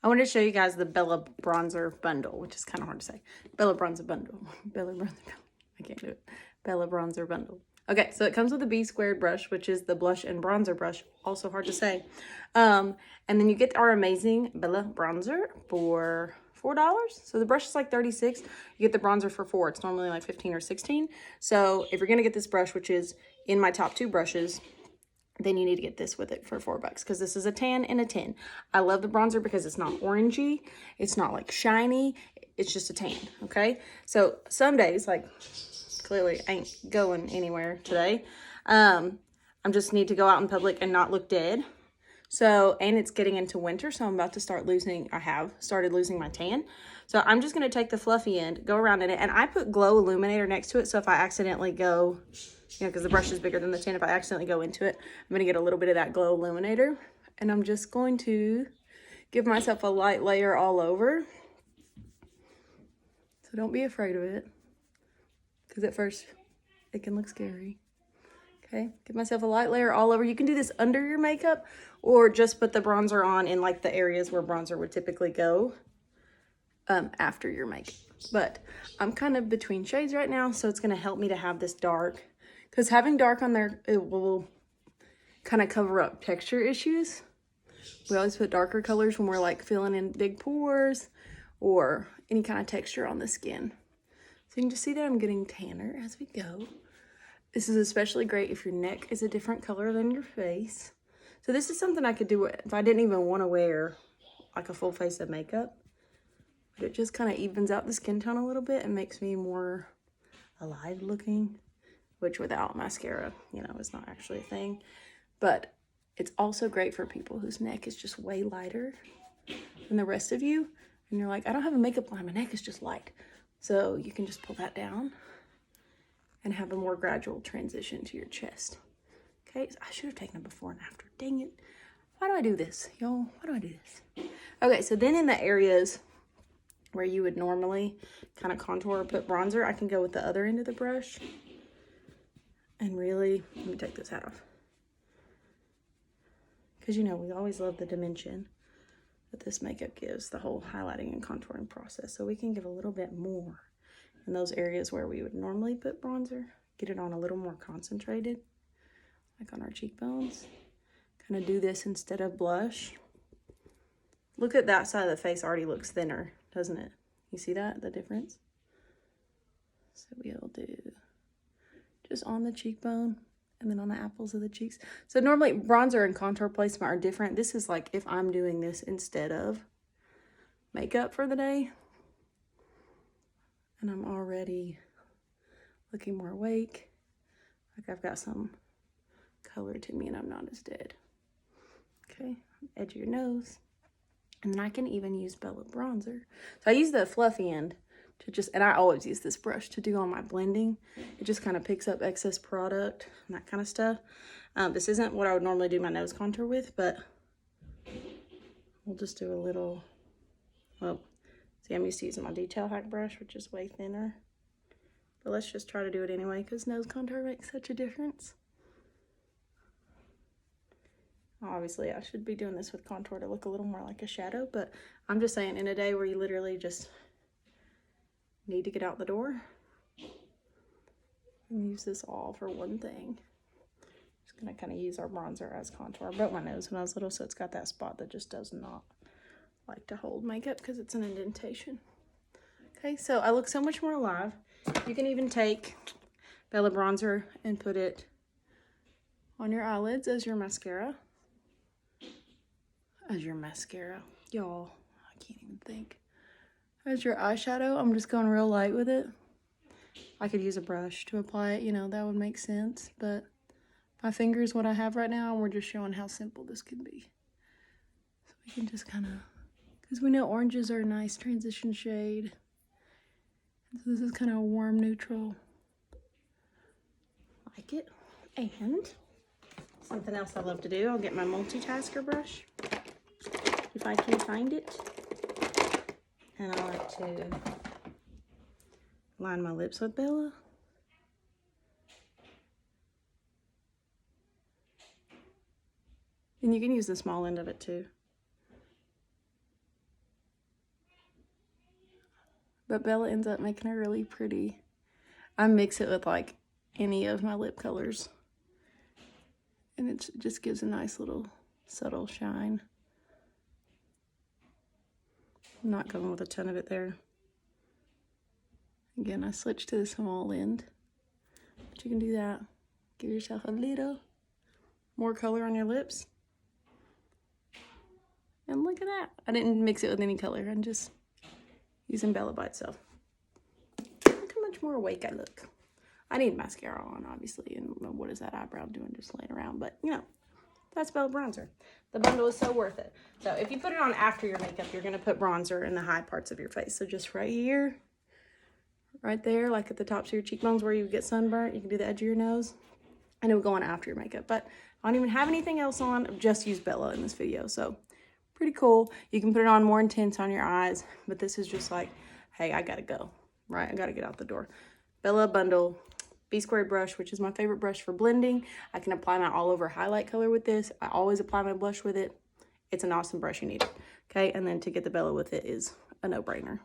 I wanted to show you guys the Bella Bronzer Bundle, which is kind of hard to say. Bella Bronzer Bundle. Bella Bronzer Bundle. I can't do it. Bella Bronzer Bundle. Okay, so it comes with a B squared brush, which is the blush and bronzer brush. Also hard to say. And then you get our amazing Bella Bronzer for $4. So the brush is like $36. You get the bronzer for $4. It's normally like $15 or $16. So if you're going to get this brush, which is in my top 2 brushes, then you need to get this with it for $4 because this is a tan and a 10. I love the bronzer because it's not orangey. It's not like shiny. It's just a tan, okay? So some days, like clearly ain't going anywhere today. I just need to go out in public and not look dead. So, and it's getting into winter, so I'm about to start losing, I have started losing my tan. So I'm just going to take the fluffy end, go around in it, and I put glow illuminator next to it. So if I accidentally go, you know, because the brush is bigger than the tin, if I accidentally go into it, I'm going to get a little bit of that glow illuminator. And I'm just going to give myself a light layer all over. So don't be afraid of it, because at first it can look scary. Okay, give myself a light layer all over. You can do this under your makeup or just put the bronzer on in like the areas where bronzer would typically go after your makeup. But I'm kind of between shades right now, so it's going to help me to have this dark. Because having dark on there, it will kind of cover up texture issues. We always put darker colors when we're like filling in big pores or any kind of texture on the skin. So you can just see that I'm getting tanner as we go. This is especially great if your neck is a different color than your face. So this is something I could do if I didn't even want to wear like a full face of makeup. But it just kind of evens out the skin tone a little bit and makes me more alive looking. Which without mascara, you know, is not actually a thing. But it's also great for people whose neck is just way lighter than the rest of you. And you're like, I don't have a makeup line, my neck is just light. So you can just pull that down and have a more gradual transition to your chest. Okay, so I should have taken a before and after. Dang it. Why do I do this, y'all? Why do I do this? Okay, so then in the areas where you would normally kind of contour or put bronzer, I can go with the other end of the brush. And really, let me take this hat off. Because, you know, we always love the dimension that this makeup gives, the whole highlighting and contouring process. So we can give a little bit more in those areas where we would normally put bronzer, get it on a little more concentrated, like on our cheekbones. Kind of do this instead of blush. Look at that side of the face already looks thinner, doesn't it? You see that, the difference? So we'll do just on the cheekbone and then on the apples of the cheeks. So normally bronzer and contour placement are different. This is like if I'm doing this instead of makeup for the day. And I'm already looking more awake. Like I've got some color to me and I'm not as dead. Okay, edge of your nose. And then I can even use Bella Bronzer. So I use the fluffy end to just, and I always use this brush to do all my blending. It just kind of picks up excess product and that kind of stuff. This isn't what I would normally do my nose contour with, but we'll just do a little, well, see, I'm used to using my Detail Hack brush, which is way thinner. But let's just try to do it anyway, because nose contour makes such a difference. Obviously, I should be doing this with contour to look a little more like a shadow, but I'm just saying in a day where you literally just need to get out the door and use this all for one thing. Just gonna kind of use our bronzer as contour. I broke my nose when I was little, so it's got that spot that just does not like to hold makeup because it's an indentation. Okay, so I look so much more alive. You can even take Bella Bronzer and put it on your eyelids as your mascara. Y'all, I can't even think. As your eyeshadow, I'm just going real light with it. I could use a brush to apply it, you know, that would make sense, but my finger is what I have right now, and we're just showing how simple this can be. So we can just kind of, because we know oranges are a nice transition shade. So this is kind of a warm neutral. Like it. And something else I love to do, I'll get my multitasker brush if I can find it. And I like to line my lips with Bella. And you can use the small end of it too. But Bella ends up making a really pretty. I mix it with like any of my lip colors. And it just gives a nice little subtle shine. I'm not going with a ton of it there. Again, I switched to the small end. But you can do that. Give yourself a little more color on your lips. And look at that. I didn't mix it with any color. I'm just using Bella by itself. Look how much more awake I look. I need mascara on, obviously. And what is that eyebrow doing just laying around? But, you know, that's Bella bronzer. The bundle is so worth it. So if you put it on after your makeup, you're going to put bronzer in the high parts of your face. So just right here, right there, like at the tops of your cheekbones where you get sunburnt. You can do the edge of your nose. And it will go on after your makeup. But I don't even have anything else on. I've just used Bella in this video. So pretty cool. You can put it on more intense on your eyes. But this is just like, hey, I got to go. Right? I got to get out the door. Bella bundle. B-squared brush, which is my favorite brush for blending. I can apply my all over highlight color with this. I always apply my blush with it. It's an awesome brush. You need it. Okay, and then to get the Bella with it is a no-brainer.